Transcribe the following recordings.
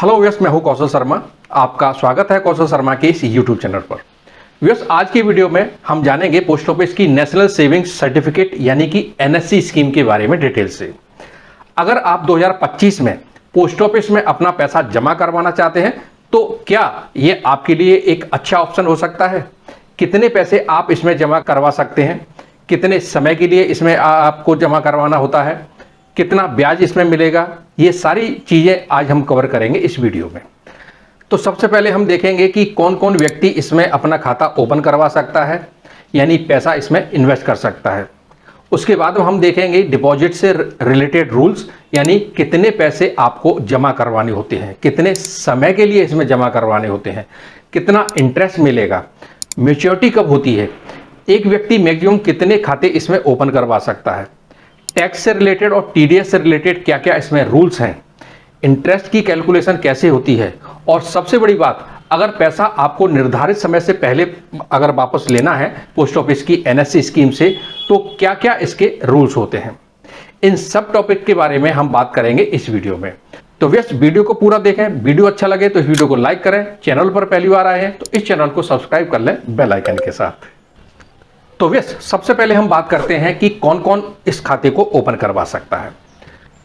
Hello viewers, मैं हूं कौशल शर्मा। आपका स्वागत है कौशल शर्मा के इस यूट्यूब चैनल पर। व्यूअर्स, आज की वीडियो में हम जानेंगे पोस्ट ऑफिस की नेशनल सेविंग्स सर्टिफिकेट यानी कि एनएससी स्कीम के बारे में डिटेल से। अगर आप 2025 में पोस्ट ऑफिस में अपना पैसा जमा करवाना चाहते हैं तो क्या ये आपके लिए एक अच्छा ऑप्शन हो सकता है? कितने पैसे आप इसमें जमा करवा सकते हैं, कितने समय के लिए इसमें आपको जमा करवाना होता है, कितना ब्याज इसमें मिलेगा, ये सारी चीज़ें आज हम कवर करेंगे इस वीडियो में। तो सबसे पहले हम देखेंगे कि कौन कौन व्यक्ति इसमें अपना खाता ओपन करवा सकता है, यानी पैसा इसमें इन्वेस्ट कर सकता है। उसके बाद हम देखेंगे डिपॉजिट से रिलेटेड रूल्स, यानी कितने पैसे आपको जमा करवाने होते हैं, कितने समय के लिए इसमें जमा करवाने होते हैं, कितना इंटरेस्ट मिलेगा, मैच्योरिटी कब होती है, एक व्यक्ति मैक्सिमम कितने खाते इसमें ओपन करवा सकता है, टैक्स से रिलेटेड और टीडीएस से रिलेटेड क्या क्या इसमें रूल्स हैं, इंटरेस्ट की कैलकुलेशन कैसे होती है, और सबसे बड़ी बात, अगर पैसा आपको निर्धारित समय से पहले अगर वापस लेना है पोस्ट ऑफिस की एनएससी स्कीम से तो क्या क्या इसके रूल्स होते हैं। इन सब टॉपिक के बारे में हम बात करेंगे इस वीडियो में। तो व्यस्त वीडियो को पूरा देखें। वीडियो अच्छा लगे तो इस वीडियो को लाइक करें। चैनल पर पहली बार आए हैं तो इस चैनल को सब्सक्राइब कर लें बेल आइकन के साथ। तो व्यस्त सबसे पहले हम बात करते हैं कि कौन कौन इस खाते को ओपन करवा सकता है।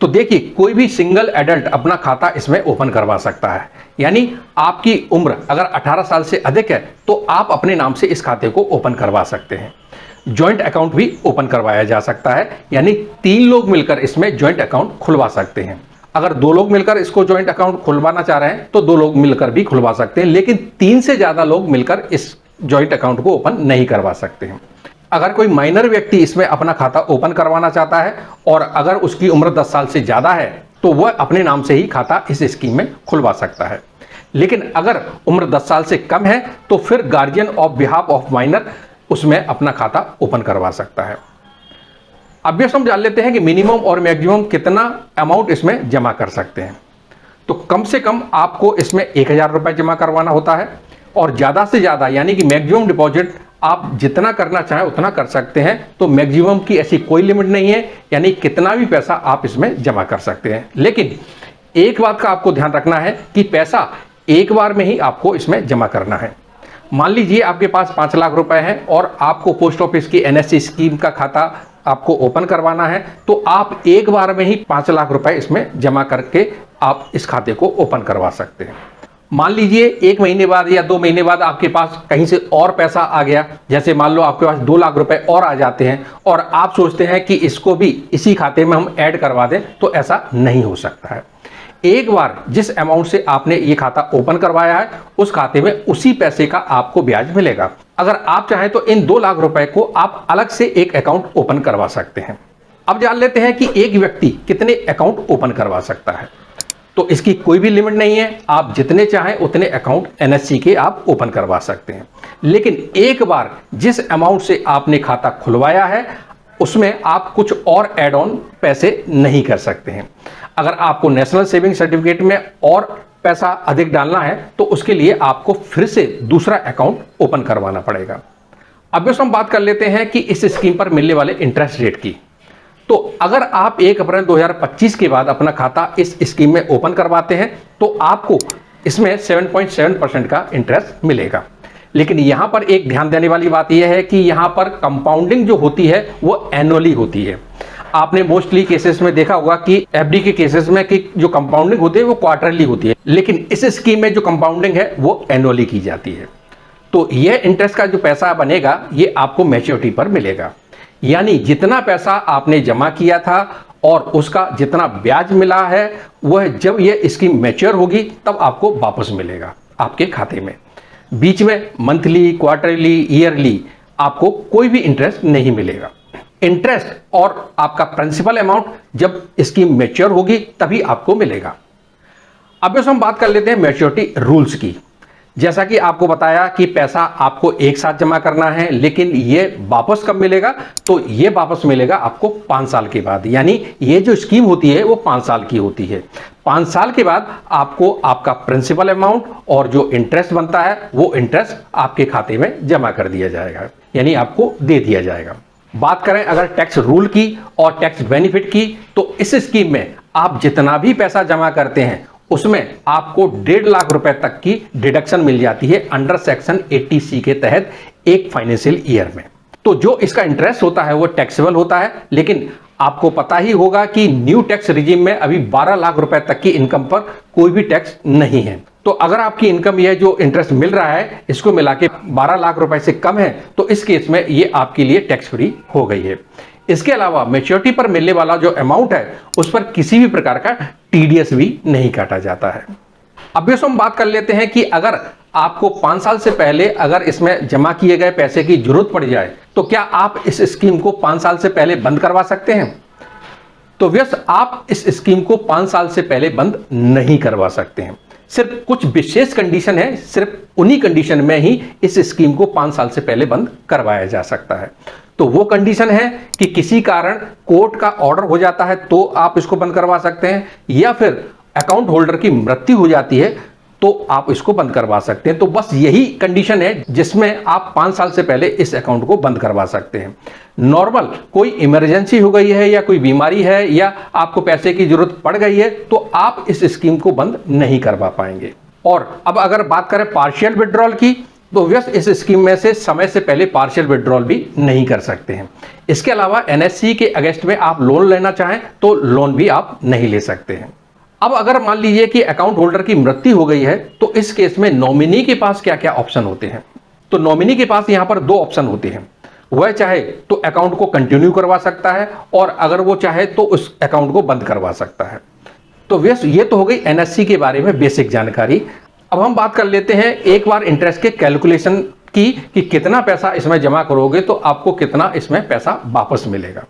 तो देखिए, कोई भी सिंगल एडल्ट अपना खाता इसमें ओपन करवा सकता है, यानी आपकी उम्र अगर 18 साल से अधिक है तो आप अपने नाम से इस खाते को ओपन करवा सकते हैं। जॉइंट अकाउंट भी ओपन करवाया जा सकता है, यानी 3 लोग मिलकर इसमें जॉइंट अकाउंट खुलवा सकते हैं। अगर 2 लोग मिलकर इसको जॉइंट अकाउंट खुलवाना चाह रहे हैं तो 2 लोग मिलकर भी खुलवा सकते हैं, लेकिन 3 से ज़्यादा लोग मिलकर इस जॉइंट अकाउंट को ओपन नहीं करवा सकते हैं। अगर कोई माइनर व्यक्ति इसमें अपना खाता ओपन करवाना चाहता है और अगर उसकी उम्र 10 साल से ज़्यादा है तो वह अपने नाम से ही खाता इस स्कीम में खुलवा सकता है। लेकिन अगर उम्र 10 साल से कम है तो फिर guardian of behalf of minor उसमें अपना खाता ओपन करवा सकता है। अब हम जान लेते हैं कि मिनिमम और मैक्सिमम कितना अमाउंट इसमें जमा कर सकते हैं। तो कम से कम आपको इसमें 1000 रुपये जमा करवाना होता है और ज़्यादा से ज़्यादा यानी कि मैक्सिमम डिपॉजिट आप जितना करना चाहें उतना कर सकते हैं। तो मैक्सिमम की ऐसी कोई लिमिट नहीं है, यानी कितना भी पैसा आप इसमें जमा कर सकते हैं। लेकिन एक बात का आपको ध्यान रखना है कि पैसा एक बार में ही आपको इसमें जमा करना है। मान लीजिए आपके पास 5 लाख रुपए हैं और आपको पोस्ट ऑफिस की एनएससी स्कीम का खाता आपको ओपन करवाना है, तो आप एक बार में ही 5 लाख रुपए इसमें जमा करके आप इस खाते को ओपन करवा सकते हैं। मान लीजिए 1 महीने बाद या 2 महीने बाद आपके पास कहीं से और पैसा आ गया, जैसे मान लो आपके पास 2 लाख रुपए और आ जाते हैं और आप सोचते हैं कि इसको भी इसी खाते में हम ऐड करवा दें, तो ऐसा नहीं हो सकता है। एक बार जिस अमाउंट से आपने ये खाता ओपन करवाया है उस खाते में उसी पैसे का आपको ब्याज मिलेगा। अगर आप चाहें तो इन 2 लाख रुपए को आप अलग से एक अकाउंट ओपन करवा सकते हैं। अब जान लेते हैं कि एक व्यक्ति कितने अकाउंट ओपन करवा सकता है। तो इसकी कोई भी लिमिट नहीं है, आप जितने चाहें उतने अकाउंट एनएससी के आप ओपन करवा सकते हैं। लेकिन एक बार जिस अमाउंट से आपने खाता खुलवाया है उसमें आप कुछ और ऐड ऑन पैसे नहीं कर सकते हैं। अगर आपको नेशनल सेविंग सर्टिफिकेट में और पैसा अधिक डालना है तो उसके लिए आपको फिर से दूसरा अकाउंट ओपन करवाना पड़ेगा। अब हम बात कर लेते हैं कि इस स्कीम पर मिलने वाले इंटरेस्ट रेट की। तो अगर आप 1 अप्रैल 2025 के बाद अपना खाता इस स्कीम में ओपन करवाते हैं तो आपको इसमें 7.7% का इंटरेस्ट मिलेगा। लेकिन यहां पर एक ध्यान देने वाली बात यह है कि यहां पर कंपाउंडिंग जो होती है वो एनुअली होती है। आपने मोस्टली केसेस में देखा होगा कि एफडी के केसेस में कि जो कंपाउंडिंग होती है वो क्वार्टरली होती है, लेकिन इस स्कीम में जो कंपाउंडिंग है वो एनुअली की जाती है। तो यह इंटरेस्ट का जो पैसा बनेगा ये आपको मैच्योरिटी पर मिलेगा, यानी जितना पैसा आपने जमा किया था और उसका जितना ब्याज मिला है वह जब यह स्कीम मैच्योर होगी तब आपको वापस मिलेगा आपके खाते में। बीच में मंथली, क्वार्टरली, ईयरली आपको कोई भी इंटरेस्ट नहीं मिलेगा। इंटरेस्ट और आपका प्रिंसिपल अमाउंट जब स्कीम मैच्योर होगी तभी आपको मिलेगा। अब हम बात कर लेते हैं मैच्योरिटी रूल्स की। जैसा कि आपको बताया कि पैसा आपको एक साथ जमा करना है, लेकिन ये वापस कब मिलेगा? तो ये वापस मिलेगा आपको 5 साल के बाद, यानी ये जो स्कीम होती है वो 5 साल की होती है। 5 साल के बाद आपको आपका प्रिंसिपल अमाउंट और जो इंटरेस्ट बनता है वो इंटरेस्ट आपके खाते में जमा कर दिया जाएगा, यानी आपको दे दिया जाएगा। बात करें अगर टैक्स रूल की और टैक्स बेनिफिट की, तो इस स्कीम में आप जितना भी पैसा जमा करते हैं उसमें आपको 1.5 लाख रुपए तक की डिडक्शन मिल जाती है अंडर सेक्शन 80C के तहत एक फाइनेंशियल ईयर में। तो जो इसका इंटरेस्ट होता है वो टैक्सेबल होता है, लेकिन आपको पता ही होगा कि न्यू टैक्स रिजीम में अभी 12 लाख रुपए तक की इनकम पर कोई भी टैक्स नहीं है। तो अगर आपकी इनकम यह जो इंटरेस्ट मिल रहा है इसको मिला के 12 लाख रुपए से कम है तो इस केस में ये आपके लिए टैक्स फ्री हो गई है। इसके अलावा मैच्योरिटी पर मिलने वाला जो अमाउंट है उस पर किसी भी प्रकार का टीडीएस भी नहीं काटा जाता है। अब हम बात कर लेते हैं कि अगर आपको 5 साल से पहले अगर इसमें जमा किए गए पैसे की जरूरत पड़ जाए तो क्या आप इस स्कीम को 5 साल से पहले बंद करवा सकते हैं? तो व्यस आप इस स्कीम को 5 साल से पहले बंद नहीं करवा सकते हैं। सिर्फ कुछ विशेष कंडीशन है, सिर्फ उन्हीं कंडीशन में ही इस स्कीम को 5 साल से पहले बंद करवाया जा सकता है। तो वो कंडीशन है कि किसी कारण कोर्ट का ऑर्डर हो जाता है तो आप इसको बंद करवा सकते हैं, या फिर अकाउंट होल्डर की मृत्यु हो जाती है तो आप इसको बंद करवा सकते हैं। तो बस यही कंडीशन है जिसमें आप 5 साल से पहले इस अकाउंट को बंद करवा सकते हैं। नॉर्मल कोई इमरजेंसी हो गई है या कोई बीमारी है या आपको पैसे की जरूरत पड़ गई है तो आप इस स्कीम को बंद नहीं करवा पाएंगे। और अब अगर बात करें पार्शियल विड्रॉल की, तो व्यस इस स्कीम में से समय से पहले पार्शियल विड्रॉल भी नहीं कर सकते हैं। इसके अलावा एनएससी के अगेंस्ट में आप लोन लेना चाहें तो लोन भी आप नहीं ले सकते हैं। अब अगर मान लीजिए कि अकाउंट होल्डर की मृत्यु हो गई है तो इस केस में नॉमिनी के पास क्या क्या ऑप्शन होते हैं? तो नॉमिनी के पास यहां पर 2 ऑप्शन होते हैं। वह चाहे तो अकाउंट को कंटिन्यू करवा सकता है और अगर वो चाहे तो उस अकाउंट को बंद करवा सकता है। तो वैसे ये तो हो गई एनएससी के बारे में बेसिक जानकारी। अब हम बात कर लेते हैं एक बार इंटरेस्ट के कैलकुलेशन की कि कितना पैसा इसमें जमा करोगे तो आपको कितना इसमें पैसा वापस मिलेगा।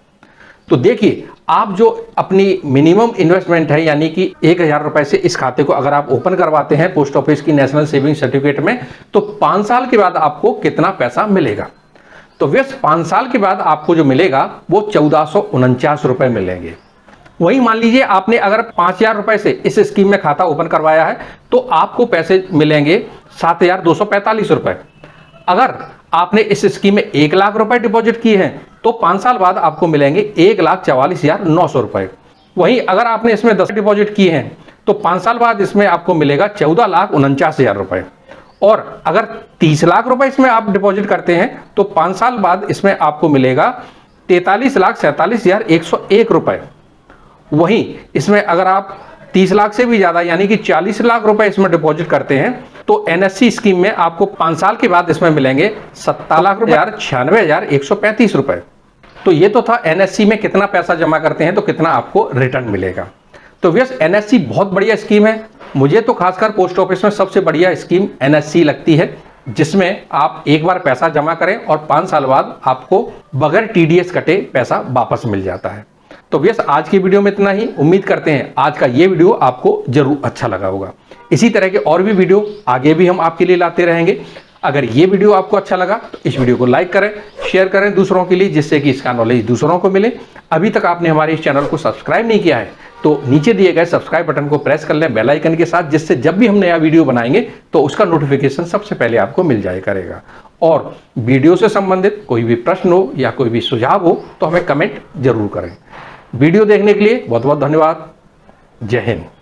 तो देखिए, आप जो अपनी मिनिमम इन्वेस्टमेंट है यानी कि 1000 रुपए से इस खाते को अगर आप ओपन करवाते हैं पोस्ट ऑफिस की नेशनल सेविंग सर्टिफिकेट में तो 5 साल के बाद आपको कितना पैसा मिलेगा? तो व्यस 5 साल के बाद आपको जो मिलेगा वो 1449 रुपए मिलेंगे। वहीं मान लीजिए आपने अगर 5000 रुपए से इस स्कीम में खाता ओपन करवाया है तो आपको पैसे मिलेंगे 7245 रुपए। अगर आपने इस स्कीम में 1 लाख रुपए डिपॉजिट किए हैं तो 5 साल बाद आपको मिलेंगे 1,44,900 रुपए। वहीं अगर आपने इसमें 10 डिपॉजिट किए हैं तो 5 साल बाद इसमें आपको मिलेगा 14,49,000 रुपए। और अगर 30 लाख रुपए इसमें आप डिपॉजिट करते हैं तो 5 साल बाद इसमें आपको मिलेगा 43,47,101 रुपए। वहीं इसमें अगर आप 30 लाख से भी ज्यादा यानी कि 40 लाख रुपए इसमें डिपॉजिट करते हैं तो एनएससी स्कीम में आपको 5 साल के बाद इसमें मिलेंगे 17,96,135 रुपए। तो ये तो था एनएससी में कितना पैसा जमा करते हैं तो कितना आपको रिटर्न मिलेगा। तो व्यस एनएससी बहुत बढ़िया स्कीम है। मुझे तो खासकर पोस्ट ऑफिस में सबसे बढ़िया स्कीम एनएससी लगती है, जिसमें आप एक बार पैसा जमा करें और 5 साल बाद आपको बगैर टीडीएस कटे पैसा वापस मिल जाता है। तो व्यस आज की वीडियो में इतना ही। उम्मीद करते हैं आज का ये वीडियो आपको जरूर अच्छा लगा होगा। इसी तरह के और भी वीडियो आगे भी हम आपके लिए लाते रहेंगे। अगर ये वीडियो आपको अच्छा लगा तो इस वीडियो को लाइक करें, शेयर करें दूसरों के लिए, जिससे कि इसका नॉलेज दूसरों को मिले। अभी तक आपने हमारे इस चैनल को सब्सक्राइब नहीं किया है तो नीचे दिए गए सब्सक्राइब बटन को प्रेस कर लें बेल आइकन के साथ, जिससे जब भी हम नया वीडियो बनाएंगे तो उसका नोटिफिकेशन सबसे पहले आपको मिल जाया करेगा। और वीडियो से संबंधित कोई भी प्रश्न हो या कोई भी सुझाव हो तो हमें कमेंट जरूर करें। वीडियो देखने के लिए बहुत बहुत धन्यवाद। जय हिंद।